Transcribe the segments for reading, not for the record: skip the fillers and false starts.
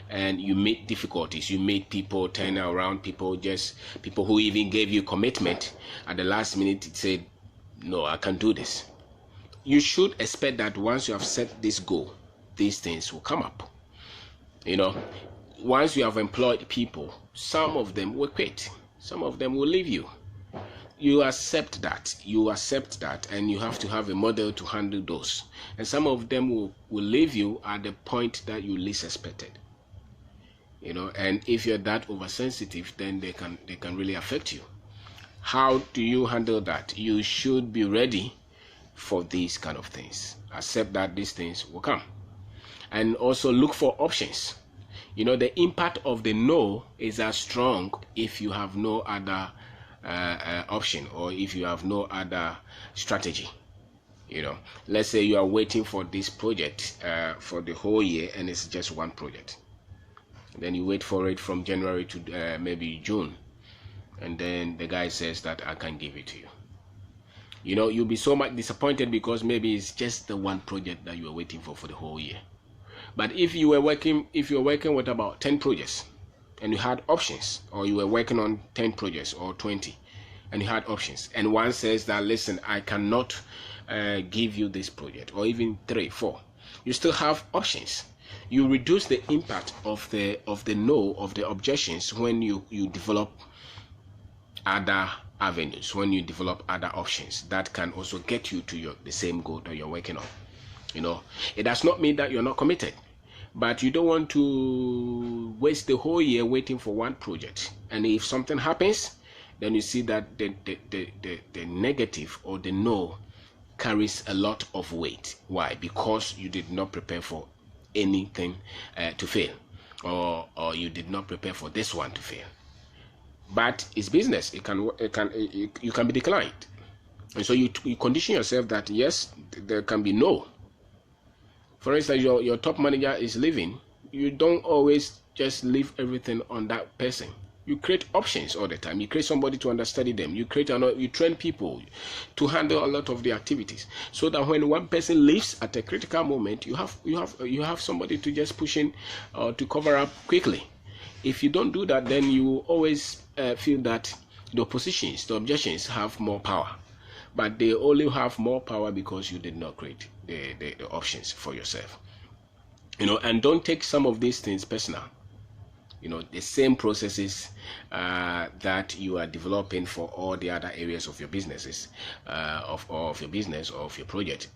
and you meet difficulties, you meet people turn around, people who even gave you commitment at the last minute said, no, I can't do this. You should expect that once you have set this goal, these things will come up. Once you have employed people, some of them will quit, some of them will leave you. You accept that, and you have to have a model to handle those. And some of them will leave you at the point that you least expected. And if you're that oversensitive, then they can really affect you. How do you handle that? You should be ready for these kind of things. Accept that these things will come. And also look for options. The impact of the no is as strong if you have no other option, or if you have no other strategy. Let's say you are waiting for this project for the whole year, and it's just one project. Then you wait for it from January to maybe June, and then the guy says that I can't give it to you. You'll be so much disappointed because maybe it's just the one project that you are waiting for the whole year. But if you're working with about 10 projects and you had options, or you were working on 10 projects or 20 and you had options, and one says that, listen, I cannot give you this project, or even 3, 4, you still have options. You reduce the impact of the no, of the objections, when you develop other avenues, when you develop other options that can also get you to the same goal that you're working on. It does not mean that you're not committed, but you don't want to waste the whole year waiting for one project. And if something happens, then you see that the negative, or the no, carries a lot of weight. Why? Because you did not prepare for anything to fail, or you did not prepare for this one to fail. But it's business. You can be declined, and so you condition yourself that yes, there can be no. For instance, your top manager is leaving. You don't always just leave everything on that person. You create options all the time. You create somebody to understudy them. You train people to handle a lot of the activities, so that when one person leaves at a critical moment, you have somebody to just push in to cover up quickly. If you don't do that, then you always feel that the objections have more power. But they only have more power because you did not create the options for yourself. And don't take some of these things personal. The same processes that you are developing for all the other areas of your businesses, of your business, or of your project.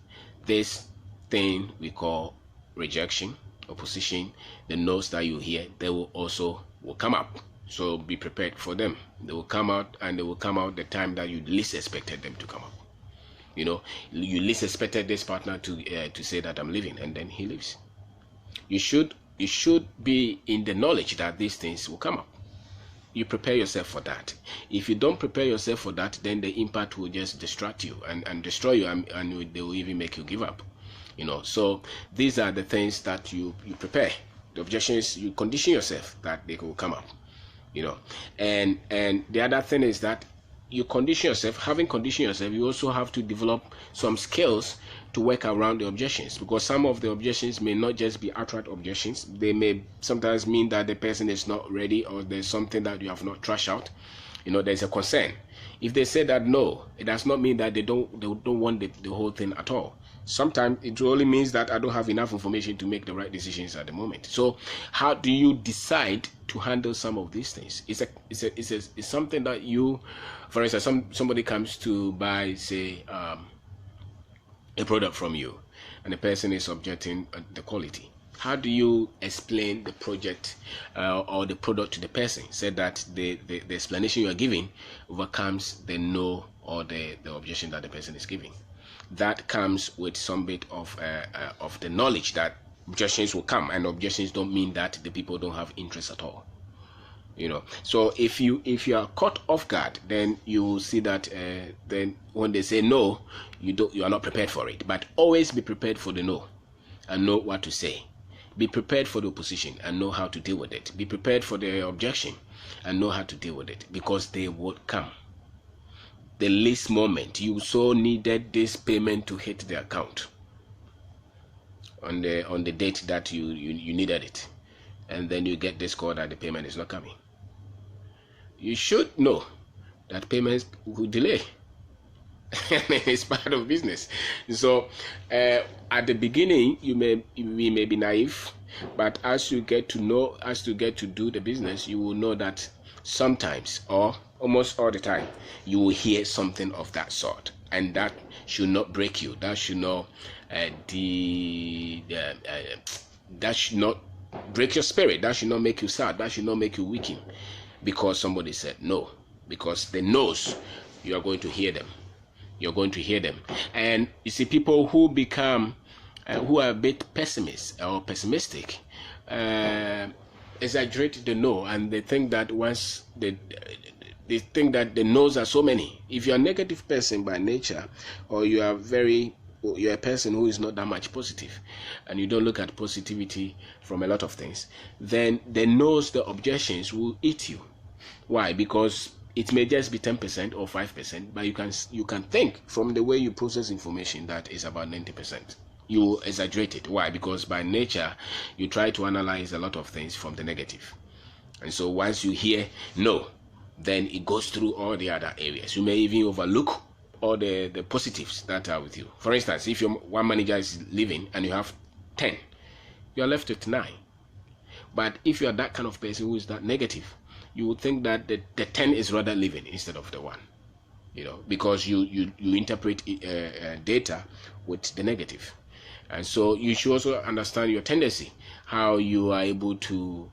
This thing we call rejection, opposition, the no's that you hear, they will come up. So be prepared for them. They will come out, and they will come out the time that you least expected them to come up. You least expected this partner to say that I'm leaving, and then he leaves. You should be in the knowledge that these things will come up. You prepare yourself for that. If you don't prepare yourself for that, then the impact will just distract you and destroy you, and they will even make you give up. So these are the things that you prepare. The objections, you condition yourself that they will come up. And the other thing is that you condition yourself. Having conditioned yourself, you also have to develop some skills to work around the objections, because some of the objections may not just be outright objections. They may sometimes mean that the person is not ready, or there's something that you have not trashed out. There's a concern. If they say that no, it does not mean that they don't want the whole thing at all. Sometimes it only means that I don't have enough information to make the right decisions at the moment. So how do you decide to handle some of these things? It's something that you, for instance, somebody comes to buy, say, a product from you, and the person is objecting the quality. How do you explain the project or the product to the person, so that the explanation you are giving overcomes the no, or the objection that the person is giving? That comes with some bit of the knowledge that objections will come, and objections don't mean that the people don't have interest at all. So if you are caught off guard, then you will see that then when they say no, you are not prepared for it. But always be prepared for the no, and know what to say. Be prepared for the opposition and know how to deal with it. Be prepared for the objection and know how to deal with it, because they would come. The least moment you so needed this payment to hit the account on the date that you needed it, and then you get this call that the payment is not coming. You should know that payments will delay. It's part of business. So at the beginning we may be naive, but as you get to do the business, you will know that sometimes, or almost all the time, you will hear something of that sort, and that should not break you. That should not that should not break your spirit. That should not make you sad. That should not make you weaken because somebody said no. Because the no's, you are going to hear them. You're going to hear them. And you see, people who become who are a bit pessimistic exaggerate the no, and they think that once they think that the no's are so many. If you're a negative person by nature, or you're a person who is not that much positive, and you don't look at positivity from a lot of things, then the no's, the objections will eat you. Why? Because it may just be 10% or 5%, but you can think from the way you process information that is about 90%. You exaggerate it. Why? Because by nature you try to analyze a lot of things from the negative, and so once you hear no, then it goes through all the other areas. You may even overlook all the positives that are with you. For instance, if your one manager is leaving and you have 10, you are left with 9. But if you are that kind of person who is that negative, you would think that the 10 is rather living instead of the 1, because you interpret data with the negative. And so you should also understand your tendency, how you are able to,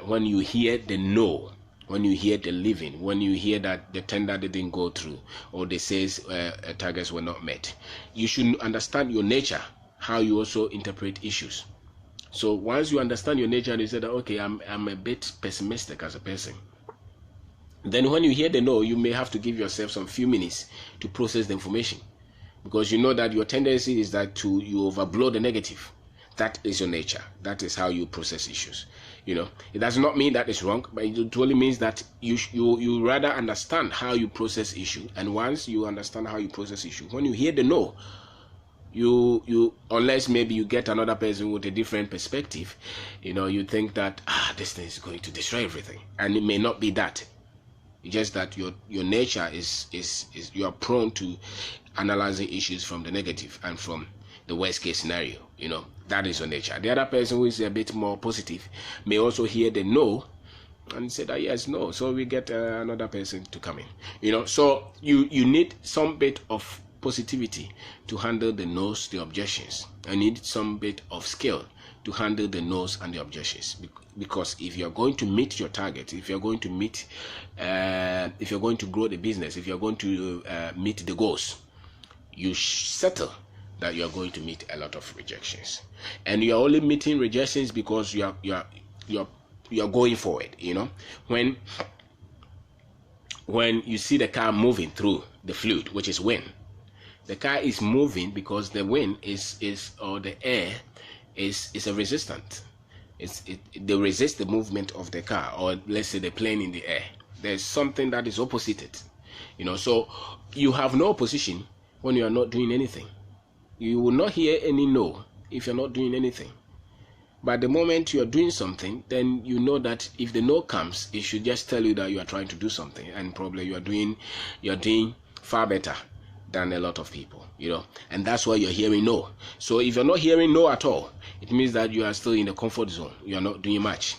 when you hear the no, when you hear the living, when you hear that the tender didn't go through, or they says targets were not met, you should understand your nature, how you also interpret issues. So once you understand your nature and you say that, okay, I'm a bit pessimistic as a person, then when you hear the no, you may have to give yourself some few minutes to process the information, because you know that your tendency is that you overblow the negative. That is your nature. That is how you process issues. It does not mean that it's wrong, but it only means that you rather understand how you process issue. And once you understand how you process issue, when you hear the no, you unless maybe you get another person with a different perspective, you think that this thing is going to destroy everything, and it may not be that. It's just that your nature is you are prone to analyzing issues from the negative and from the worst case scenario. That is your nature. The other person who is a bit more positive may also hear the no and say that yes, no, so we get another person to come in. So you need some bit of positivity to handle the no's, the objections. I need some bit of skill to handle the no's and the objections, because if you're going to meet your target, if you're going to grow the business, if you're going to meet the goals, you settle that you are going to meet a lot of rejections, and you are only meeting rejections because you are going forward. When you see the car moving through the fluid, which is wind, the car is moving because the wind or the air is a resistant. They resist the movement of the car, or let's say the plane in the air. There's something that is opposite it. So you have no opposition when you are not doing anything. You will not hear any no if you're not doing anything. But the moment you are doing something, then you know that if the no comes, it should just tell you that you are trying to do something, and probably you are doing far better than a lot of people, and that's why you're hearing no. So if you're not hearing no at all, it means that you are still in the comfort zone. You are not doing much.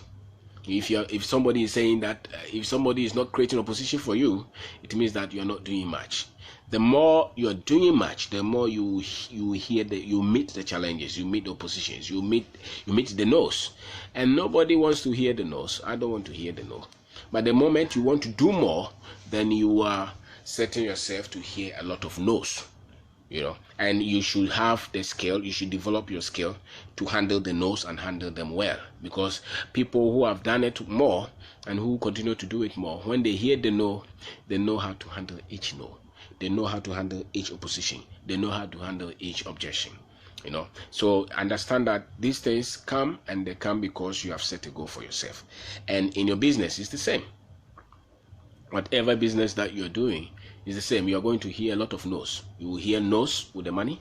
If somebody is saying that, if somebody is not creating opposition for you, it means that you are not doing much. The more you are doing much, the more you meet the challenges, you meet the oppositions, you meet the no's, and nobody wants to hear the no's. I don't want to hear the no. But the moment you want to do more, then you are setting yourself to hear a lot of no's. And you should have the skill, you should develop your skill to handle the no's and handle them well, because people who have done it more and who continue to do it more, when they hear the no, they know how to handle each no. They know how to handle each opposition. They know how to handle each objection. So understand that these things come, and they come because you have set a goal for yourself. And in your business, it's the same. Whatever business that you're doing is the same. You're going to hear a lot of no's. You will hear no's with the money.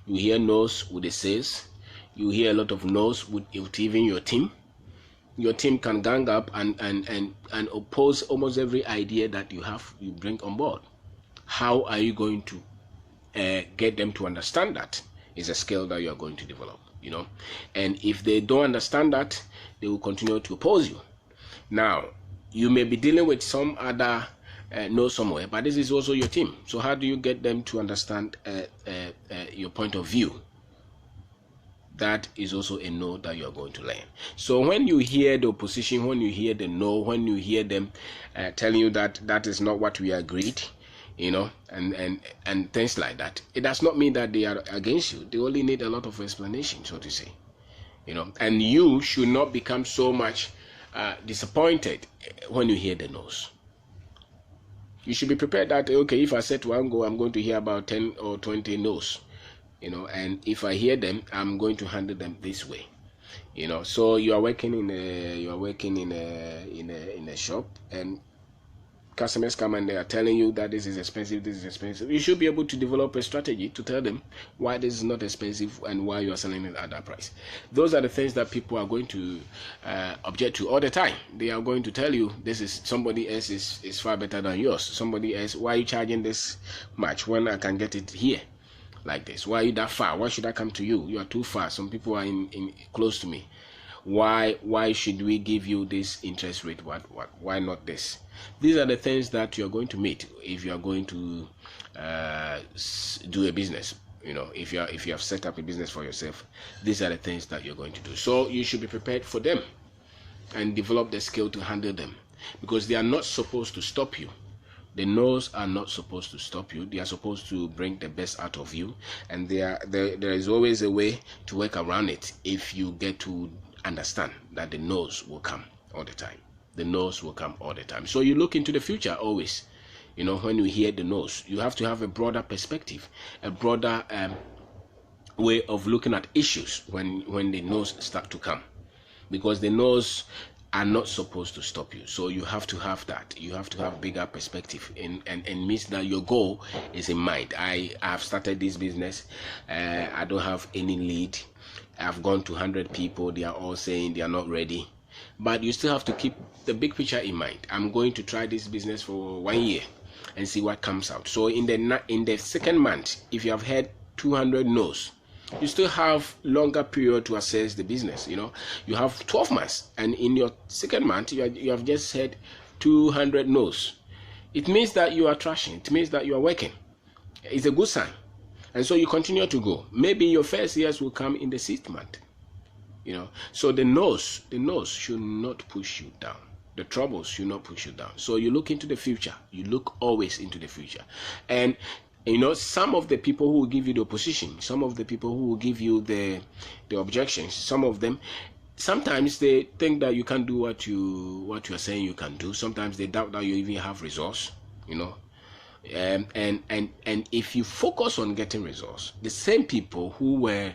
You hear no's with the sales. You hear a lot of no's with even your team. your team can gang up and oppose almost every idea that you bring on board. How are you going to get them to understand that is a skill that you are going to develop, and if they don't understand that, they will continue to oppose you. Now, you may be dealing with some other no somewhere, but this is also your team. So how do you get them to understand your point of view? That is also a no that you are going to learn. So when you hear the opposition, when you hear the no, when you hear them telling you that that is not what we agreed, and things like that, it does not mean that they are against you. They only need a lot of explanation, so to say, and you should not become so much disappointed when you hear the no's. You should be prepared that, okay, if I set one goal, I'm going to hear about 10 or 20 no's, and if I hear them, I'm going to handle them this way. So you are working in a shop, and customers come and they are telling you that this is expensive, this is expensive. You should be able to develop a strategy to tell them why this is not expensive and why you are selling it at that price. Those are the things that people are going to object to all the time. They are going to tell you this is somebody else is far better than yours. Somebody else, why are you charging this much when I can get it here like this? Why are you that far? Why should I come to you? You are too far. Some people are in close to me. Why should we give you this interest rate? Why not this? These are the things that you're going to meet if you are going to do a business. If you have set up a business for yourself, these are the things that you're going to do. So you should be prepared for them and develop the skill to handle them, because they are not supposed to stop you. The no's are not supposed to stop you. They are supposed to bring the best out of you, and there is always a way to work around it if you get to understand that the no's will come all the time. The no's will come all the time. So you look into the future always. When you hear the no's, you have to have a broader perspective, a broader way of looking at issues when the no's start to come, because the no's are not supposed to stop you. So you have to have that. You have to have bigger perspective, and means that your goal is in mind. I have started this business. I don't have any lead. I've gone to 100 people. They are all saying they are not ready. But you still have to keep the big picture in mind. I'm going to try this business for 1 year and see what comes out. So in the second month, if you have had 200 no's, you still have longer period to assess the business. You have 12 months, and in your second month, you have just had 200 no's. It means that you are trashing. It means that you are working. It's a good sign. And so you continue to go. Maybe your first years will come in the 6th month. So the no's should not push you down. The troubles should not push you down. So you look into the future. You look always into the future. And some of the people who will give you the opposition, some of the people who will give you the objections, some of them, sometimes they think that you can't do what you are saying you can do. Sometimes they doubt that you even have resource. And if you focus on getting results, the same people who were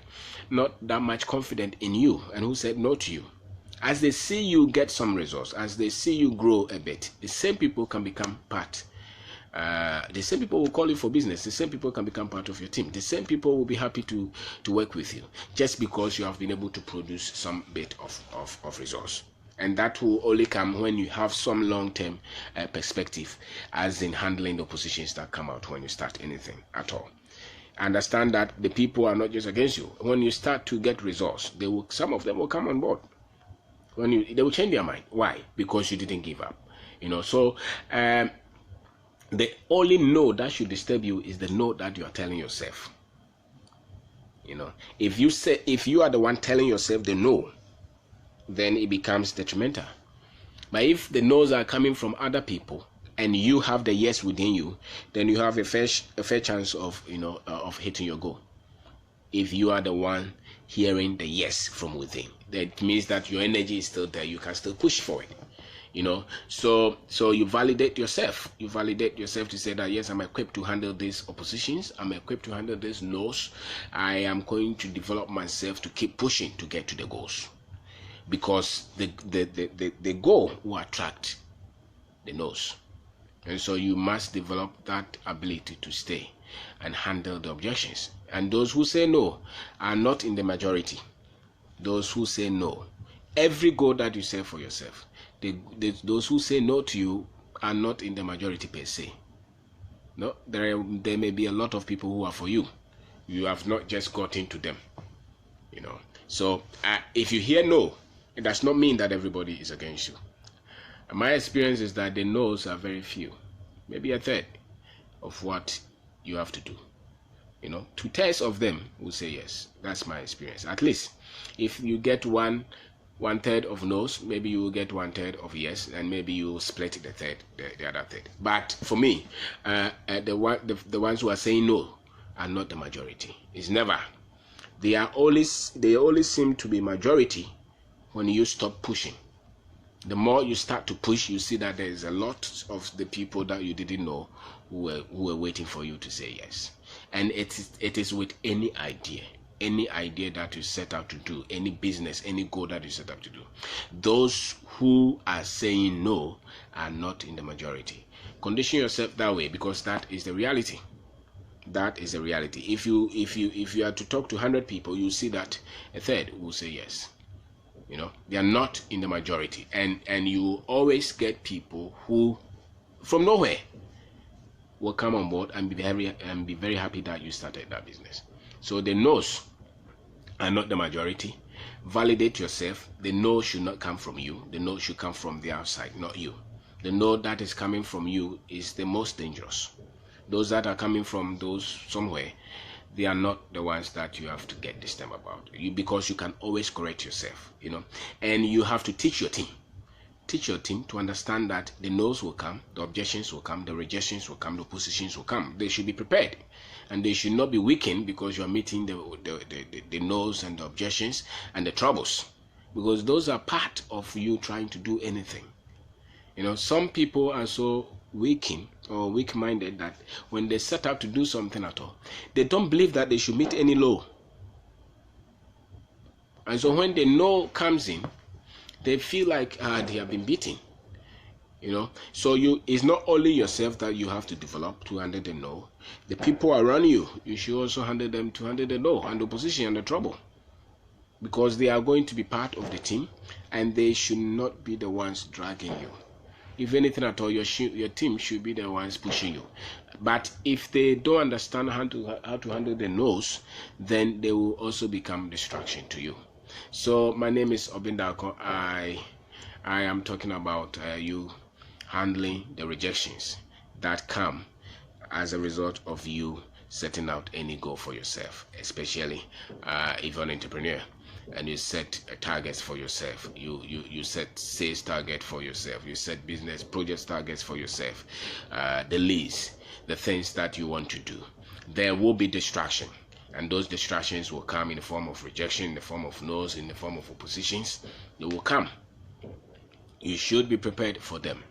not that much confident in you and who said no to you, as they see you get some results, as they see you grow a bit, the same people can become part. The same people will call you for business. The same people can become part of your team. The same people will be happy to work with you just because you have been able to produce some bit of results. And that will only come when you have some long-term perspective, as in handling the oppositions that come out when you start anything at all. Understand that the people are not just against you. When you start to get results, some of them will come on board. They will change their mind. Why? Because you didn't give up. So the only no that should disturb you is the no that you are telling yourself. If you are the one telling yourself the no, then it becomes detrimental. But if the no's are coming from other people and you have the yes within you, then you have a fair chance of hitting your goal. If you are the one hearing the yes from within, that means that your energy is still there. You can still push for it. So you validate yourself. You validate yourself to say that, yes, I'm equipped to handle these oppositions. I'm equipped to handle these no's. I am going to develop myself to keep pushing to get to the goals. Because the goal will attract the no's. And so you must develop that ability to stay and handle the objections. And those who say no are not in the majority. Those who say no every goal that you set for yourself, those who say no to you are not in the majority per se. No, there may be a lot of people who are for you. You have not just got into them, you know. So if you hear no, it does not mean that everybody is against you. My experience is that the no's are very few, maybe a third of what you have to do. You know, 2/3 of them will say yes. That's my experience. At least if you get one third of no's, maybe you will get 1/3 of yes, and maybe you will split the other third. But for me, the ones who are saying no are not the majority. It's never. They only seem to be majority when you stop pushing. The more you start to push, you see that there is a lot of the people that you didn't know who were waiting for you to say yes. And it is with any idea that you set out to do, any business, any goal that you set out to do. Those who are saying no are not in the majority. Condition yourself that way, because that is the reality. That is the reality. If you are to talk to 100 people, you see that a third will say yes. You know, they are not in the majority, and you always get people who from nowhere will come on board and be very happy that you started that business. So the no's are not the majority. Validate yourself. The no should not come from you. The no should come from the outside, not you. The no that is coming from you is the most dangerous. Those that are coming from those somewhere, they are not the ones that you have to get this time about. Because you can always correct yourself, you know. And you have to teach your team. Teach your team to understand that the no's will come, the objections will come, the rejections will come, the oppositions will come. They should be prepared, and they should not be weakened because you are meeting the no's and the objections and the troubles, because those are part of you trying to do anything. You know, some people are so weak-minded that when they set out to do something at all, they don't believe that they should meet any law. And so when the no comes in, they feel like they have been beaten. You know, so it's not only yourself that you have to develop to handle the no. The people around you should also handle them to handle the no and the opposition and the trouble, because they are going to be part of the team, and they should not be the ones dragging you. If anything at all, your team should be the ones pushing you. But if they don't understand how to handle the no's, then they will also become distraction to you. So my name is Obindako. I am talking about you handling the rejections that come as a result of you setting out any goal for yourself, especially if you're an entrepreneur and you set targets for yourself. You set sales target for yourself. You set business project targets for yourself. The leads, the things that you want to do. There will be distraction, and those distractions will come in the form of rejection, in the form of no's, in the form of oppositions. They will come. You should be prepared for them.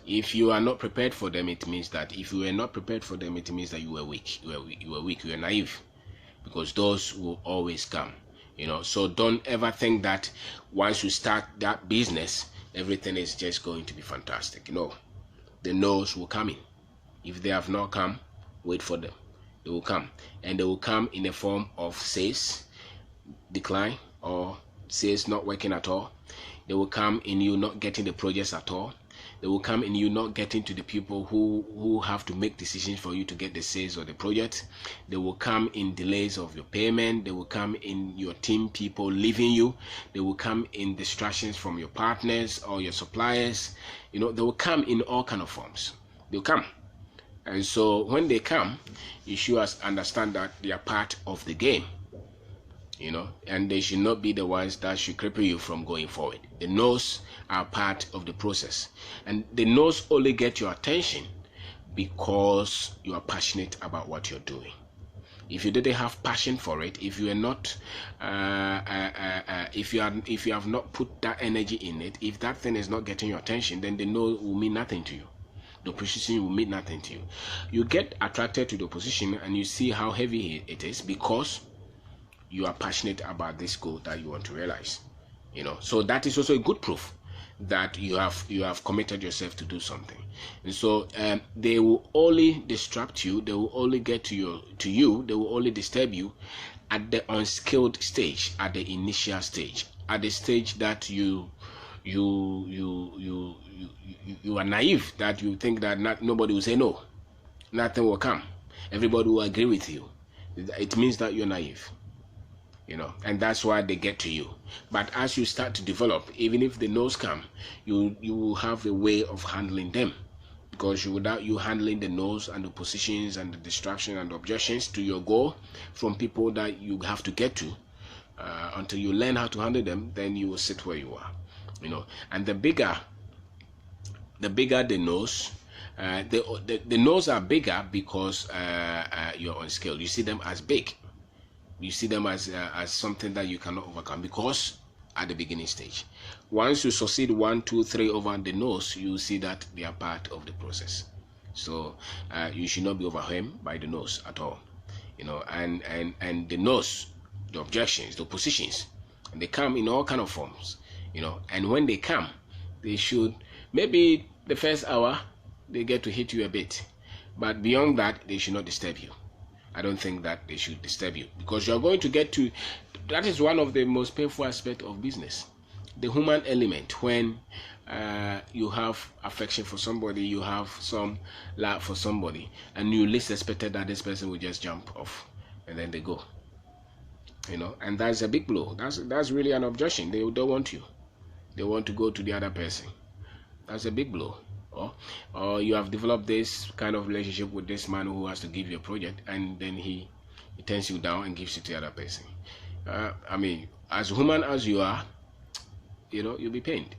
If you are not prepared for them, it means that if you were not prepared for them, it means that you were weak. You were naive, because those will always come. You know, so don't ever think that once you start that business, everything is just going to be fantastic. No, the no's will come in. If they have not come, wait for them. They will come, and they will come in the form of sales decline or sales not working at all. They will come in you not getting the projects at all. They will come in you not getting to the people who have to make decisions for you to get the sales or the project. They will come in delays of your payment. They will come in your team people leaving you. They will come in distractions from your partners or your suppliers. You know, they will come in all kind of forms. They'll come. And so when they come, you should understand that they are part of the game. You know, and they should not be the ones that should cripple you from going forward. The no's are part of the process, and the no's only get your attention because you are passionate about what you're doing. If you didn't have passion for it, if you are not, if you have not put that energy in it, if that thing is not getting your attention, then the no will mean nothing to you. The opposition will mean nothing to you. You get attracted to the opposition, and you see how heavy it is because you are passionate about this goal that you want to realize. You know, so that is also a good proof that you have committed yourself to do something. And so they will only distract you. They will only get to you. They will only disturb you at the unskilled stage, at the initial stage. at the stage that you are naive, that you think that nobody will say no, nothing will come, everybody will agree with you, it means that you're naive, and that's why they get to you. But as you start to develop, even if the no's come, you will have a way of handling them, because without you handling the no's and the positions and the distraction and the objections to your goal from people that you have to get to, until you learn how to handle them, then you will sit where you are, and the bigger the no's, the no's are bigger because you're unskilled. You see them as big. You see them as something that you cannot overcome, because at the beginning stage, once you succeed 1, 2, 3 over the no's, you see that they are part of the process. So you should not be overwhelmed by the no's at all, and the no's, the objections, the oppositions, and they come in all kind of forms, and when they come, they should, maybe the first hour they get to hit you a bit, but beyond that they should not disturb you. I don't think that they should disturb you, because you're going to get to, that is one of the most painful aspects of business, the human element. When you have affection for somebody, you have some love for somebody, and you least expected that this person will just jump off and then they go, and that's a big blow. That's really an objection. They don't want you, they want to go to the other person. That's a big blow. Or you have developed this kind of relationship with this man who has to give you a project, and then he turns you down and gives it to the other person. I mean, as human as you are, you'll be pained,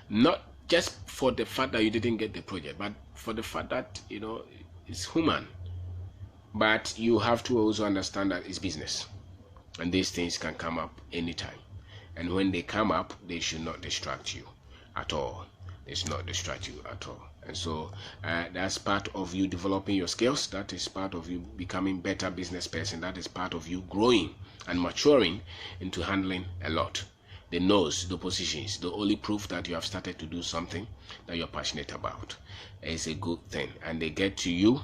not just for the fact that you didn't get the project, but for the fact that it's human. But you have to also understand that it's business, and these things can come up anytime, and when they come up, they should not distract you at all. It's not distract you at all. And so that's part of you developing your skills. That is part of you becoming better business person. That is part of you growing and maturing into handling a lot. The no's, the positions, the only proof that you have started to do something that you're passionate about. It's a good thing. And they get to you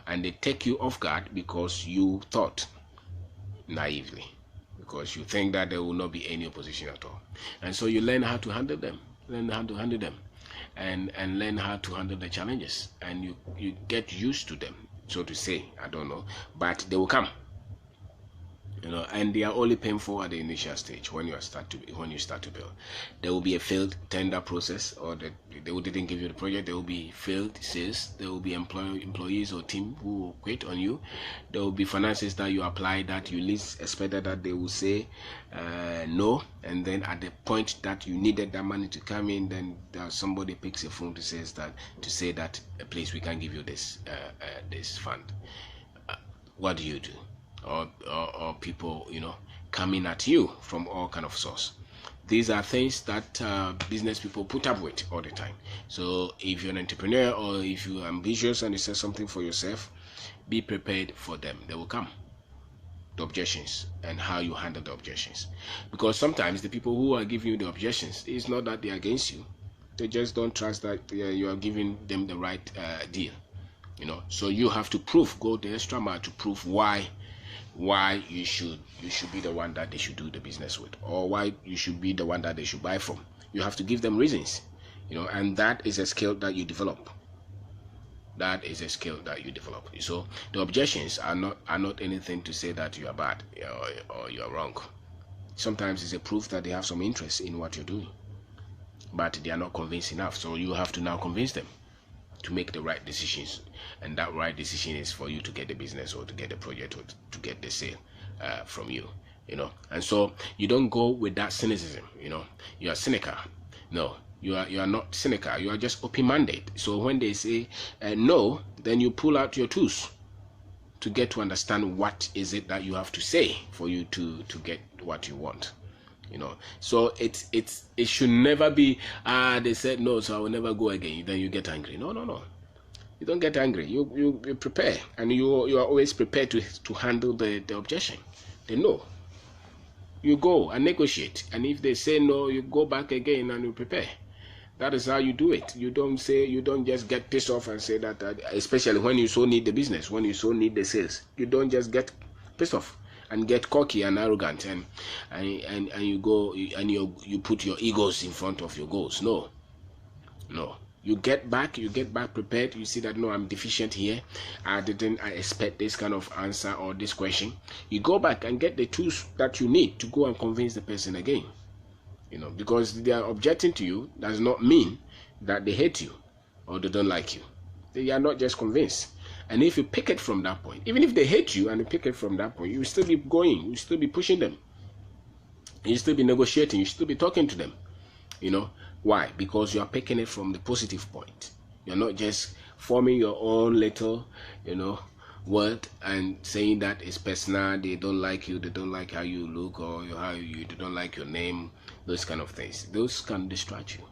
and they take you off guard, because you thought naively, because you think that there will not be any opposition at all. And so you learn how to handle them. And learn how to handle the challenges, and you get used to them, so to say. I don't know, but they will come, and they are only painful at the initial stage when you start to build. There will be a failed tender process, or they didn't give you the project. There will be failed sales. There will be employees or team who will quit on you. There will be finances that you apply that you least expected that they will say no, and then at the point that you needed that money to come in, then somebody picks a phone to say that please, we can't give you this fund. What do you do? Or people coming at you from all kind of source. These are things that business people put up with all the time. So if you're an entrepreneur, or if you're ambitious and you say something for yourself, be prepared for them. They will come, the objections, and how you handle the objections. Because sometimes the people who are giving you the objections, it's not that they're against you, they just don't trust that you are giving them the right deal. So you have to go the extra mile to prove why you should be the one that they should do the business with, or why you should be the one that they should buy from. You have to give them reasons, and that is a skill that you develop. So the objections are not anything to say that you are bad or you are wrong. Sometimes it's a proof that they have some interest in what you're doing, but they are not convinced enough. So you have to now convince them to make the right decisions, and that right decision is for you to get the business, or to get the project, or to get the sale from you. And so you don't go with that cynicism. You are cynical. No, you are not cynical. You are just open-minded. So when they say no, then you pull out your tools to get to understand what is it that you have to say for you to get what you want. So it should never be they said no, so I will never go again. Then you get angry. No, you don't get angry. You prepare, and you are always prepared to handle the objection, the no. You go and negotiate, and if they say no, you go back again and you prepare. That is how you do it. You don't just get pissed off and say that, especially when you so need the business, when you so need the sales. You don't just get pissed off and get cocky and arrogant, and you go and you put your egos in front of your goals. No. You get back prepared. You see that, no, I'm deficient here. I expect this kind of answer or this question. You go back and get the tools that you need to go and convince the person again. Because they are objecting to you does not mean that they hate you or they don't like you. They are not just convinced. And if you pick it from that point, even if they hate you and you pick it from that point, you will still be going, you will still be pushing them, you will still be negotiating, you will still be talking to them. Why? Because you are picking it from the positive point. You're not just forming your own little, word and saying that it's personal, they don't like you, they don't like how you look, or they don't like your name, those kind of things. Those can distract you.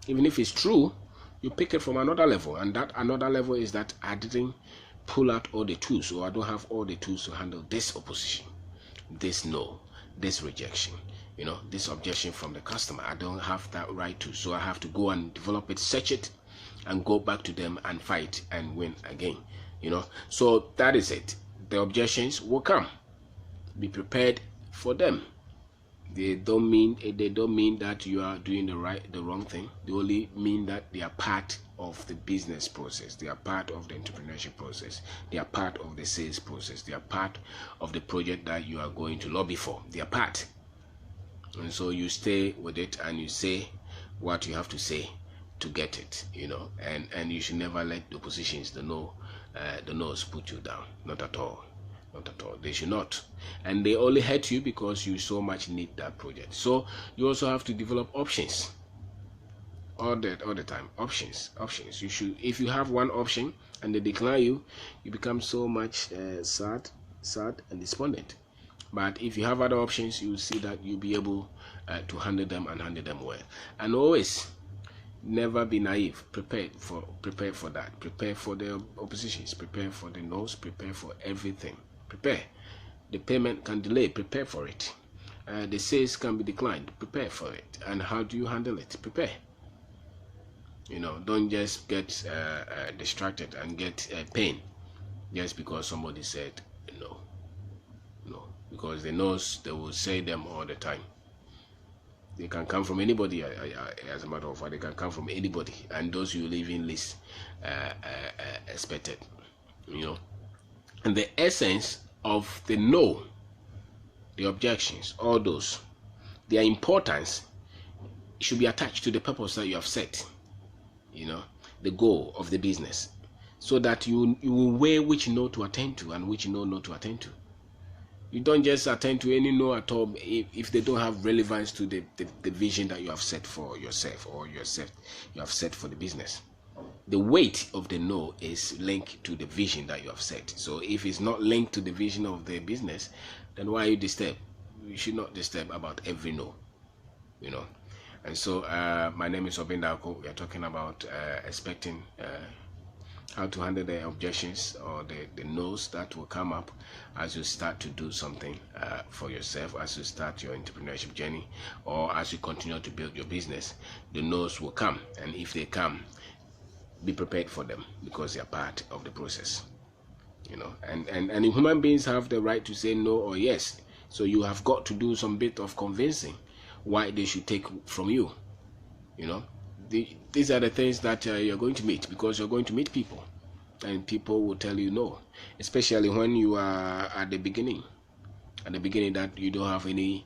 Even if it's true, you pick it from another level, and that another level is that I didn't pull out all the tools, or I don't have all the tools to handle this opposition, this no, this rejection, this objection from the customer. I don't have that right to, so I have to go and develop it, search it, and go back to them and fight and win again. So that is it. The objections will come. Be prepared for them. They don't mean that you are doing the wrong thing. They only mean that they are part of the business process. They are part of the entrepreneurship process. They are part of the sales process. They are part of the project that you are going to lobby for. They are part. And so you stay with it and you say what you have to say to get it, and you should never let the oppositions, the no's put you down. Not at all. Not at all. They should not. And they only hurt you because you so much need that project. So you also have to develop options. All the time. Options. You should, if you have one option and they decline you become so much sad and despondent. But if you have other options, you will see that you'll be able to handle them and handle them well. And always never be naive. Prepare for that. Prepare for the oppositions. Prepare for the no's. Prepare for everything. Prepare. The payment can delay. Prepare for it. The sales can be declined. Prepare for it. And how do you handle it? Prepare. Don't just get distracted and get pain just because somebody said no. Because the no's, they will say them all the time. They can come from anybody, as a matter of fact. They can come from anybody, and those you even least expected. And the essence of the no, the objections, all those, their importance should be attached to the purpose that you have set. The goal of the business, so that you will weigh which no to attend to and which no not to attend to. You don't just attend to any no at all if they don't have relevance to the vision that you have set for yourself, or you have set for the business. The weight of the no is linked to the vision that you have set. So if it's not linked to the vision of the business, then why you disturb? You should not disturb about every no. And so my name is Kwabena. We are talking about expecting how to handle the objections or the no's that will come up as you start to do something for yourself, as you start your entrepreneurship journey, or as you continue to build your business. The no's will come, and if they come, be prepared for them, because they are part of the process. And human beings have the right to say no or yes. So you have got to do some bit of convincing why they should take from you. These are the things that you're going to meet, because you're going to meet people, and people will tell you no, especially when you are at the beginning that you don't have any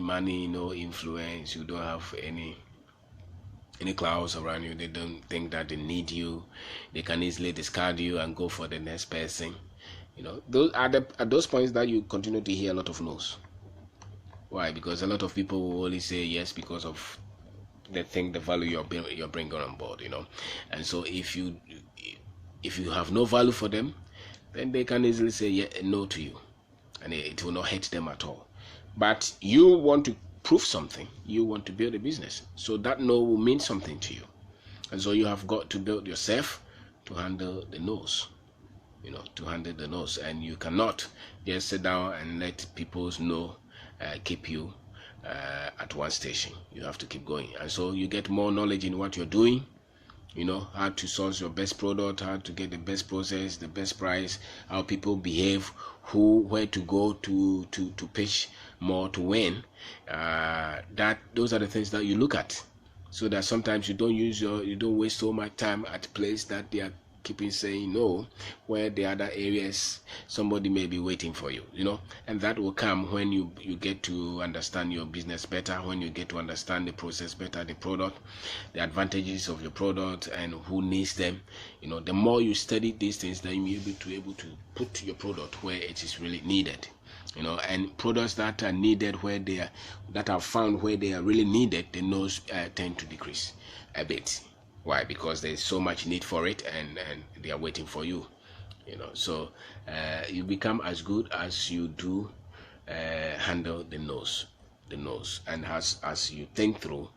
money, no influence, you don't have any clouds around you. They don't think that they need you. They can easily discard you and go for the next person. Those are at those points that you continue to hear a lot of no's. Why? Because a lot of people will only say yes because of they think the value you're bringing on board. And so if you have no value for them, then they can easily say no to you, and it will not hurt them at all. But you want to prove something, you want to build a business, so that no will mean something to you. And so you have got to build yourself to handle the no's, and you cannot just sit down and let people's no keep you at one station. You have to keep going, and so you get more knowledge in what you're doing, You know, how to source your best product, how to get the best process, the best price, how people behave, where to go to pitch more to win. Those are the things that you look at, so that sometimes you don't waste so much time at a place that they are keeping saying no, where the other areas somebody may be waiting for you, you know. And that will come when you get to understand your business better, when you get to understand the process better, the product, the advantages of your product, and who needs them. You know, the more you study these things, then you'll be able to put your product where it is really needed. You know, and products that are needed that are found where they are really needed, the no's tend to decrease a bit. Why? Because there's so much need for it, and they are waiting for you. You know, so you become as good as you do handle the no's, and as you think through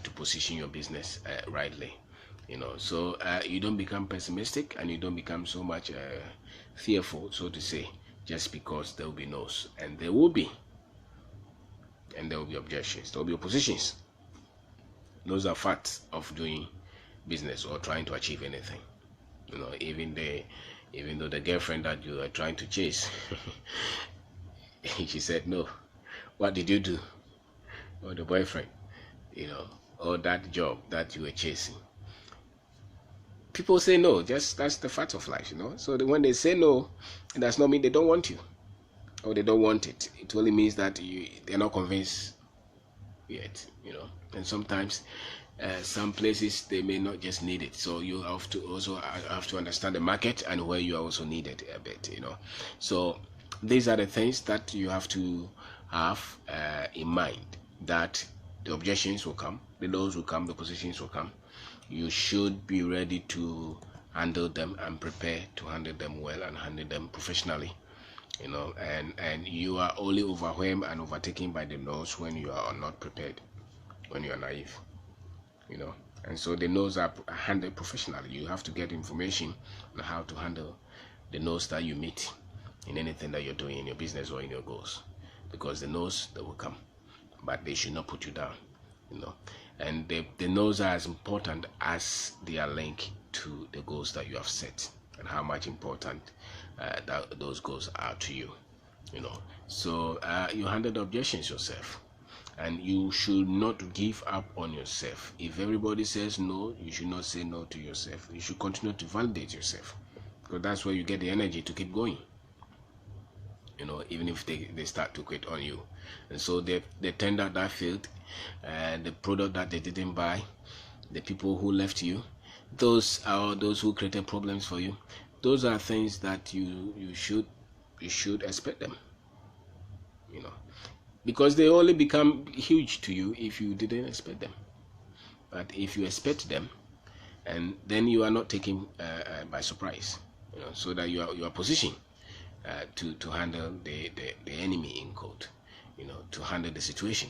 to position your business rightly. You know, so you don't become pessimistic, and you don't become so much fearful, so to say, just because there will be no's, and there will be objections, there will be oppositions. Those are facts of doing business or trying to achieve anything. You know, even though the girlfriend that you are trying to chase she said no, what did you do? Or the boyfriend, you know, or that job that you were chasing, people say no. Just that's the fact of life, you know. So when they say no, it does not mean they don't want you or they don't want it. It only means that they're not convinced yet, you know. And sometimes some places they may not just need it, so you have to understand the market and where you are also needed a bit, you know. So these are the things that you have to have in mind, that the objections will come, the no's will come, the positions will come. You should be ready to handle them and prepare to handle them well and handle them professionally, you know. And you are only overwhelmed and overtaken by the no's when you are not prepared, when you are naive, you know. And so the no's are handled professionally. You have to get information on how to handle the no's that you meet in anything that you're doing in your business or in your goals, because the no's, they will come, but they should not put you down, you know. And the no's are as important as they are linked to the goals that you have set and how much important that those goals are to you, you know. So you handle the objections yourself, and you should not give up on yourself. If everybody says no, you should not say no to yourself. You should continue to validate yourself, because that's where you get the energy to keep going, you know, even if they start to quit on you. And so the tender that failed, the product that they didn't buy, the people who left you, those are those who created problems for you. Those are things that you should expect them, you know, because they only become huge to you if you didn't expect them. But if you expect them, and then you are not taken by surprise, you know, so that you are positioned to handle the enemy, in quote, you know, to handle the situation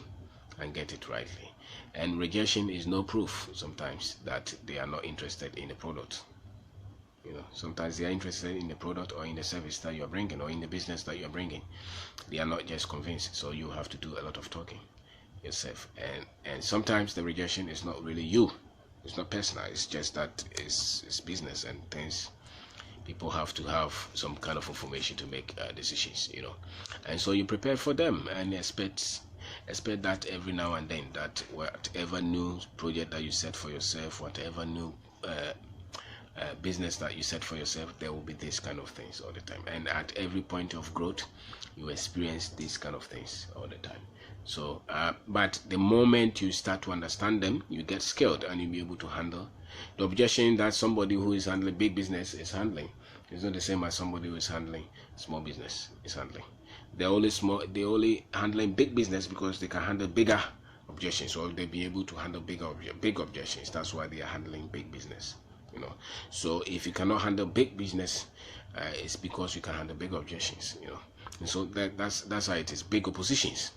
and get it rightly. And rejection is no proof sometimes that they are not interested in the product. You know, sometimes they are interested in the product or in the service that you are bringing or in the business that you are bringing. They are not just convinced, so you have to do a lot of talking yourself. And sometimes the rejection is not really you. It's not personal. It's just that it's business and things. People have to have some kind of information to make decisions, you know. And so you prepare for them and expect that every now and then, that whatever new project that you set for yourself, whatever new business that you set for yourself, there will be these kind of things all the time. And at every point of growth, you experience these kind of things all the time. So but the moment you start to understand them, you get skilled and you'll be able to handle the objection that somebody who is handling big business is handling. It's not the same as somebody who is handling small business is handling. They're only handling big business because they can handle bigger objections, or they'll be able to handle big objections. That's why they are handling big business, you know. So if you cannot handle big business, it's because you can handle big objections, you know. And so that's how it is. Big oppositions.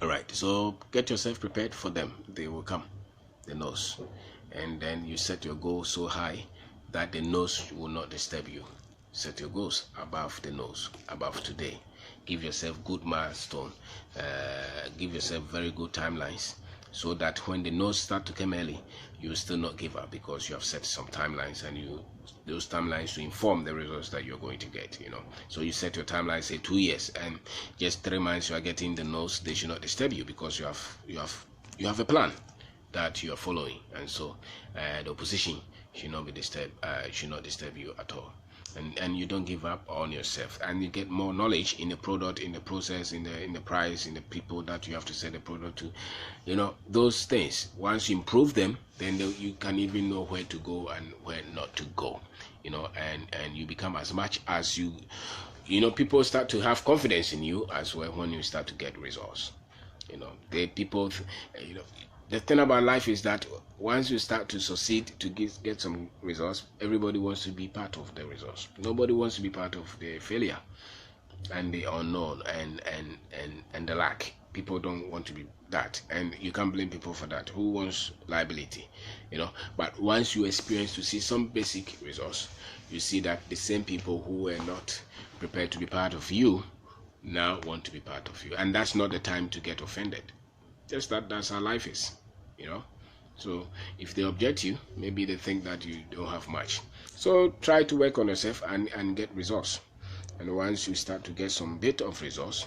All right, so get yourself prepared for them. They will come, the no's, and then you set your goal so high that the no's will not disturb you. Set your goals above the no's, above today. Give yourself good milestone. Give yourself very good timelines, so that when the no's start to come early, you will still not give up, because you have set some timelines, and those timelines to inform the results that you're going to get. So you set your timeline, say 2 years, and just 3 months you are getting the no's. They should not disturb you, because you have a plan that you are following, and so the opposition should not disturb you at all. And you don't give up on yourself, and you get more knowledge in the product, in the process, in the price, in the people that you have to sell the product to. Those things, once you improve them, then you can even know where to go and where not to go. And you become, as much as people start to have confidence in you as well when you start to get results. The thing about life is that once you start to succeed, to get some results, everybody wants to be part of the results. Nobody wants to be part of the failure and the unknown and the lack. People don't want to be that, and you can't blame people for that. Who wants liability? But once you experience to see some basic results, you see that the same people who were not prepared to be part of you now want to be part of you, and that's not the time to get offended. Just that's how life is. So if they object you, maybe they think that you don't have much. So try to work on yourself and get results. And once you start to get some bit of results,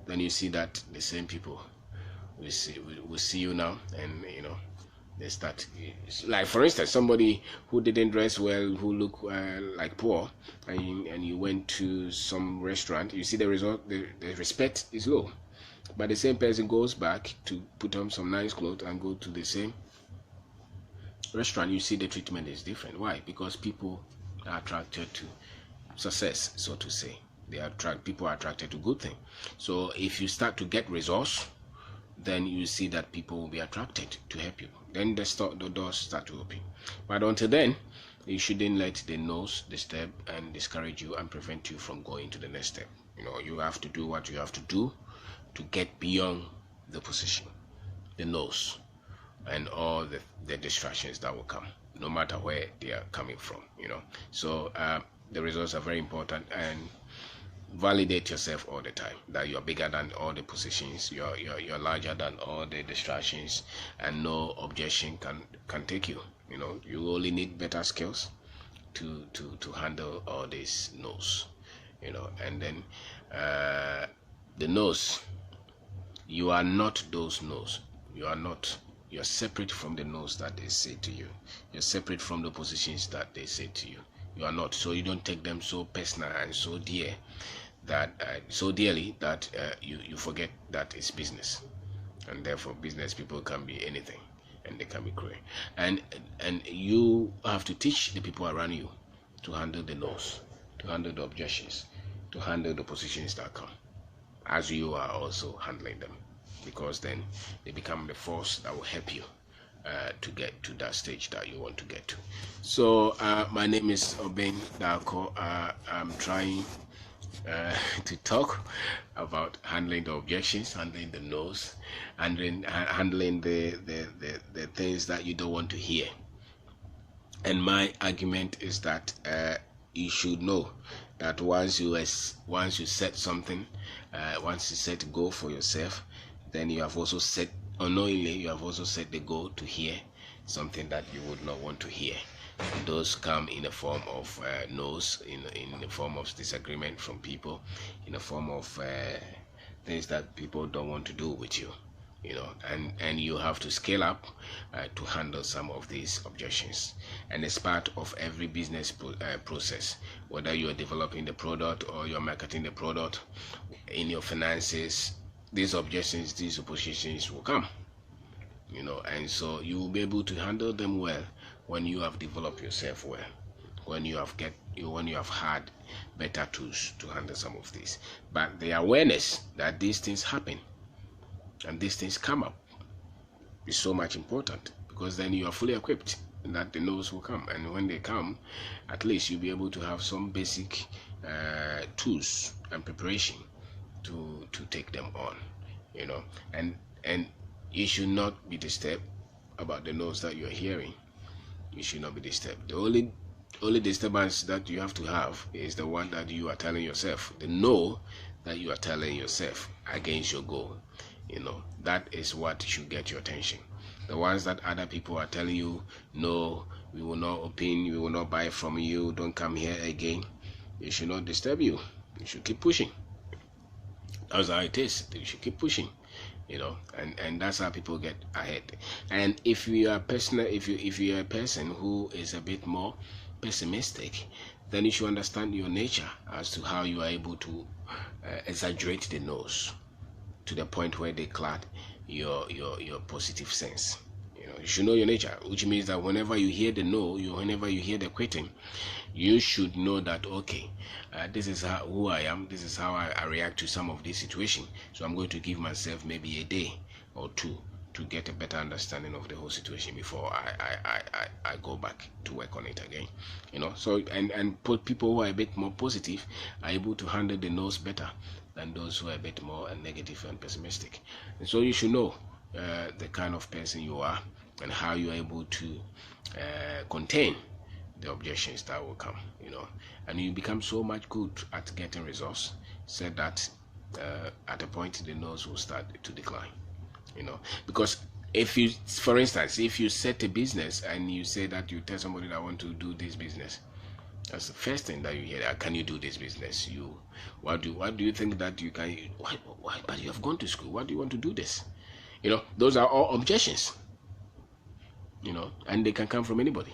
then you see that the same people will see you now, and they start. Like, for instance, somebody who didn't dress well, who look like poor, and you went to some restaurant, you see the result. The respect is low. But the same person goes back to put on some nice clothes and go to the same restaurant, you see the treatment is different. Why? Because people are attracted to success, so to say. People are attracted to good things. So if you start to get results, then you see that people will be attracted to help you. Then the doors start to open. But until then, you shouldn't let the no's disturb and discourage you and prevent you from going to the next step. You have to do what you have to do to get beyond the position, the no's, and all the distractions that will come, no matter where they are coming from. So the results are very important, and validate yourself all the time that you're bigger than all the positions, you're larger than all the distractions, and no objection can take you. You only need better skills to handle all these no's. And then the no's, you are not those no's. You're separate from the no's that they say to you. You're separate from the positions that they say to you. You are not. So you don't take them so personal and so dearly that you forget that it's business. And therefore, business people can be anything, and they can be cruel. And you have to teach the people around you to handle the no's, to handle the objections, to handle the positions that come, as you are also handling them, because then they become the force that will help you to get to that stage that you want to get to. So my name is Kwabena Darko. I'm trying to talk about handling the objections, handling the no's, handling the things that you don't want to hear. And my argument is that you should know that once you set something, once you set a goal for yourself, then you have also set, unknowingly, you have also set the goal to hear something that you would not want to hear. And those come in the form of no's, in the form of disagreement from people, in the form of things that people don't want to do with you. And you have to scale up to handle some of these objections. And it's part of every business process, whether you're developing the product or you're marketing the product, in your finances. These objections, these oppositions will come, and so you will be able to handle them well when you have developed yourself well, when you have had better tools to handle some of these. But the awareness that these things happen and these things come up is so much important, because then you are fully equipped and that the no's will come, and when they come, at least you'll be able to have some basic tools and preparation to take them on, and you should not be disturbed about the no's that you're hearing. You should not be disturbed. The only disturbance that you have to have is the one that you are telling yourself, the no that you are telling yourself against your goal. That is what should get your attention. The ones that other people are telling you, no, we will not open, we will not buy from you, don't come here again. It should not disturb you. You should keep pushing. That's how it is. You should keep pushing, and that's how people get ahead. And if you are if you are a person who is a bit more pessimistic, then you should understand your nature as to how you are able to exaggerate the no's to the point where they cloud your positive sense. You should know your nature, which means that whenever you hear the no, whenever you hear the quitting, you should know that, okay, this is who I am, this is how I react to some of this situation. So I'm going to give myself maybe a day or two to get a better understanding of the whole situation before I go back to work on it again. So and put people who are a bit more positive are able to handle the no's better than those who are a bit more negative and pessimistic. And so you should know the kind of person you are and how you are able to contain the objections that will come, and you become so much good at getting results, said that at a point the nose will start to decline, because if you, for instance, if you set a business and you say that you tell somebody that I want to do this business, that's the first thing that you hear. Can you do this business? What do you think that you can? Why? But you have gone to school. Why do you want to do this? Those are all objections. And they can come from anybody.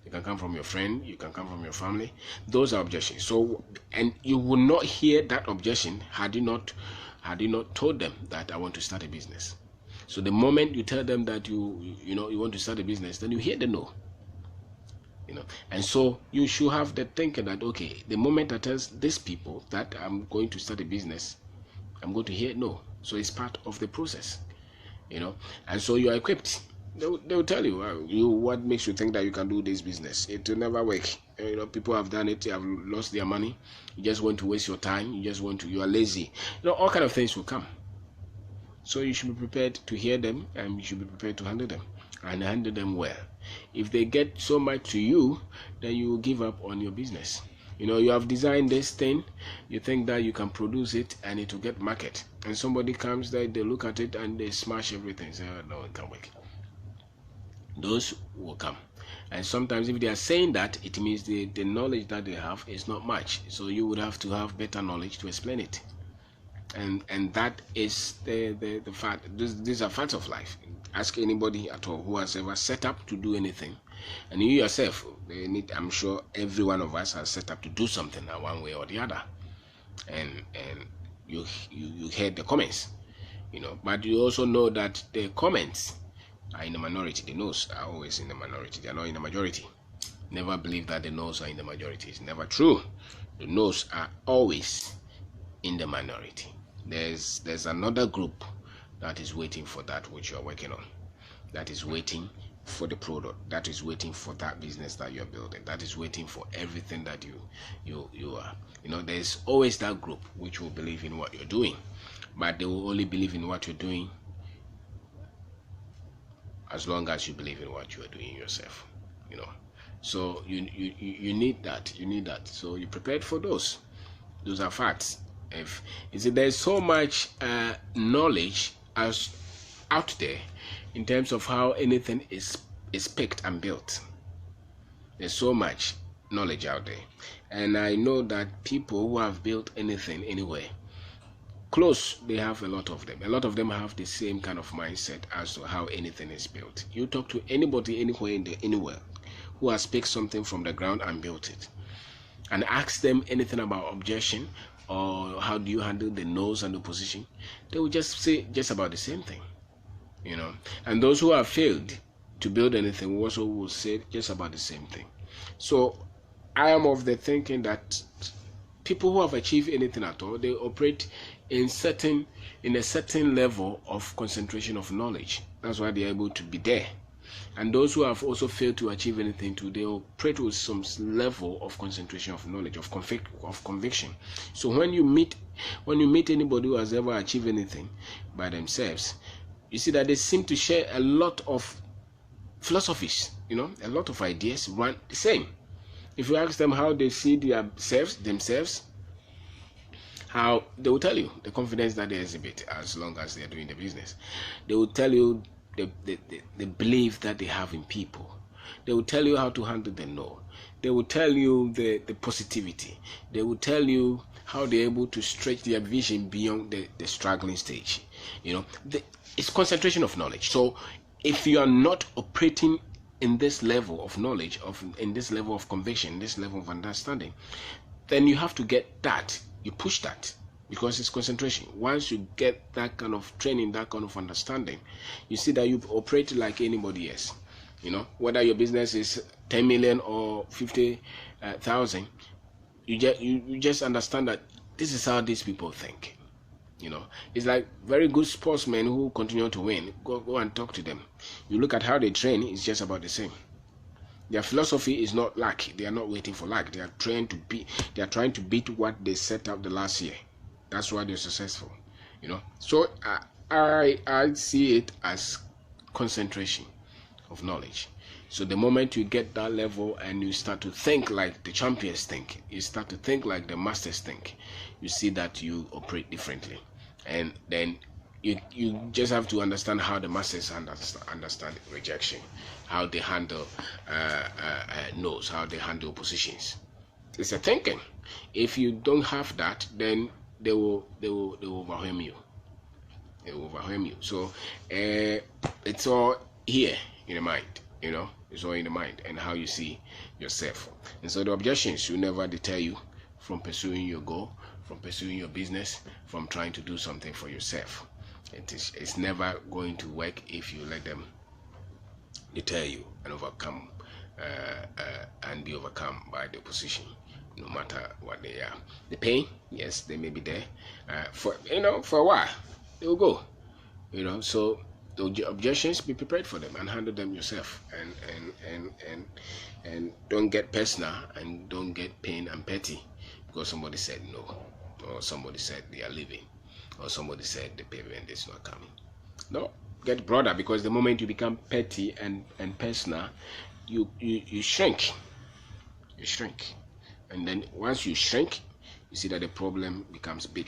They can come from your friend. You can come from your family. Those are objections. So, and you will not hear that objection had you not told them that I want to start a business. So the moment you tell them that you want to start a business, then you hear the no. And so you should have the thinking that, okay, the moment I tell these people that I'm going to start a business, I'm going to hear no. So it's part of the process, and so you are equipped. They'll tell you, what makes you think that you can do this business? It will never work. People have done it, have lost their money. You just want to waste your time. You are lazy. All kind of things will come. So you should be prepared to hear them, and you should be prepared to handle them, and handle them well. If they get so much to you, then you will give up on your business. You have designed this thing, you think that you can produce it and it will get market, and somebody comes there, they look at it and they smash everything, say, oh, no, it can't work. Those will come. And sometimes if they are saying that, it means the knowledge that they have is not much. So you would have to have better knowledge to explain it. And that is the fact. These are facts of life. Ask anybody at all who has ever set up to do anything, and you yourself, I'm sure every one of us has set up to do something one way or the other, and you heard the comments, but you also know that the comments are in the minority. The no's are always in the minority. They are not in the majority. Never believe that the no's are in the majority. It's never true. The no's are always in the minority. There's another group that is waiting for that which you are working on, that is waiting for the product, that is waiting for that business that you are building, that is waiting for everything that you are. There's always that group which will believe in what you're doing, but they will only believe in what you're doing as long as you believe in what you are doing yourself. So you need that. So you're prepared for those. Those are facts. If you see, there's so much knowledge as out there in terms of how anything is picked and built. There's so much knowledge out there, and I know that people who have built anything anywhere close, they have a lot of them have the same kind of mindset as to how anything is built. You talk to anybody anywhere who has picked something from the ground and built it, and ask them anything about objection or how do you handle the no's and the opposition, they will just say just about the same thing, and those who have failed to build anything also will say just about the same thing. So I am of the thinking that people who have achieved anything at all, they operate in a certain level of concentration of knowledge. That's why they're able to be there. And those who have also failed to achieve anything too, they operate with some level of concentration of knowledge, of conviction. So when you meet anybody who has ever achieved anything by themselves, you see that they seem to share a lot of philosophies, a lot of ideas run the same. If you ask them how they see themselves, how they will tell you the confidence that they exhibit as long as they are doing the business. They will tell you the belief that they have in people. They will tell you how to handle the no. They will tell you the positivity. They will tell you how they're able to stretch their vision beyond the struggling stage. It's concentration of knowledge. So if you are not operating in this level of knowledge, in this level of conviction, this level of understanding, then you have to get that. You push that, because it's concentration. Once you get that kind of training, that kind of understanding, you see that you operate like anybody else. Whether your business is 10 million or 50,000, you just understand that this is how these people think. It's like very good sportsmen who continue to win. Go and talk to them. You look at how they train, it's just about the same. Their philosophy is not luck. They are not waiting for luck. They are trying to beat what they set up the last year. That's why they're successful. So I see it as concentration of knowledge. So the moment you get that level and you start to think like the champions think, you start to think like the masters think, you see that you operate differently. And then you just have to understand how the masters understand rejection, how they handle no's, how they handle oppositions. It's a thinking. If you don't have that, then they will overwhelm you. They will overwhelm you. So it's all here in the mind. It's all in the mind and how you see yourself. And so the objections will never deter you from pursuing your goal, from pursuing your business, from trying to do something for yourself. It's never going to work if you let them deter you and overcome and be overcome by the opposition, no matter what they are. The pain, yes, they may be there for a while. They will go. So the objections, be prepared for them and handle them yourself, and don't get personal and don't get pain and petty because somebody said no, or somebody said they are leaving, or somebody said the payment is not coming. No, get broader, because the moment you become petty and personal, you shrink. You shrink. And then once you shrink, you see that the problem becomes big.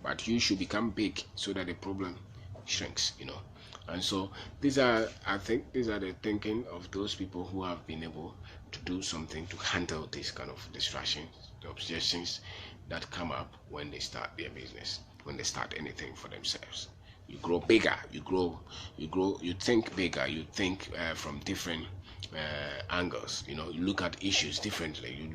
But you should become big so that the problem shrinks, And so I think these are the thinking of those people who have been able to do something to handle this kind of distractions, the objections that come up when they start their business, when they start anything for themselves. You grow bigger, you think bigger, you think from different angles. You look at issues differently.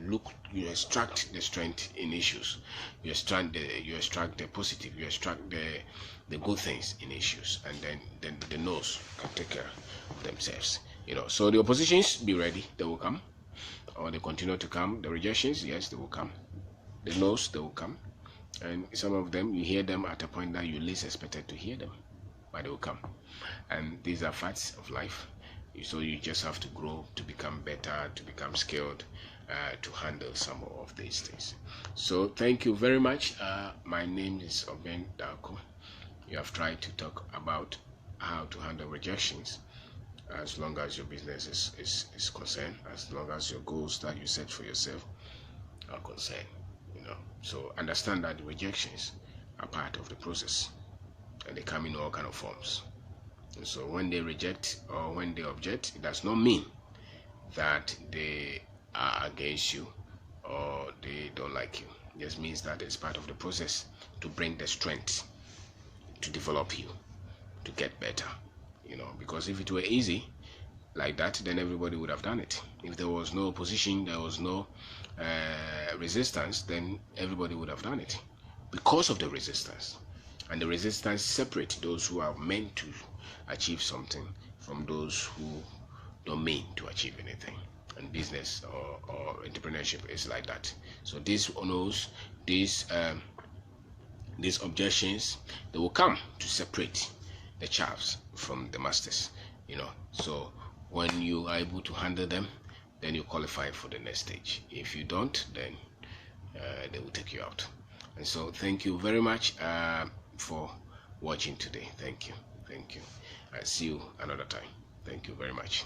You extract the strength in issues. You extract the positive. You extract the good things in issues, and then the no's can take care of themselves. So the oppositions, be ready, they will come, or they continue to come. The rejections, yes, they will come. The no's, they will come, and some of them you hear them at a point that you least expected to hear them, but they will come. And these are facts of life. So you just have to grow to become better, to become skilled, to handle some of these things. So thank you very much. My name is Kwabena Dako. You have tried to talk about how to handle rejections as long as your business is concerned, as long as your goals that you set for yourself are concerned. So understand that the rejections are part of the process, and they come in all kind of forms. And so when they reject or when they object, it does not mean that they are against you or they don't like you. It just means that it's part of the process to bring the strength, to develop you, to get better. Because if it were easy like that, then everybody would have done it. If there was no opposition, there was no resistance, then everybody would have done it because of the resistance. And the resistance separates those who are meant to achieve something from those who don't mean to achieve anything. And business or entrepreneurship is like that. So these no's, these objections, they will come to separate the chaffs from the masters. So when you are able to handle them, then you qualify for the next stage. If you don't, then they will take you out. And so thank you very much for watching today. Thank you. I'll see you another time. Thank you very much.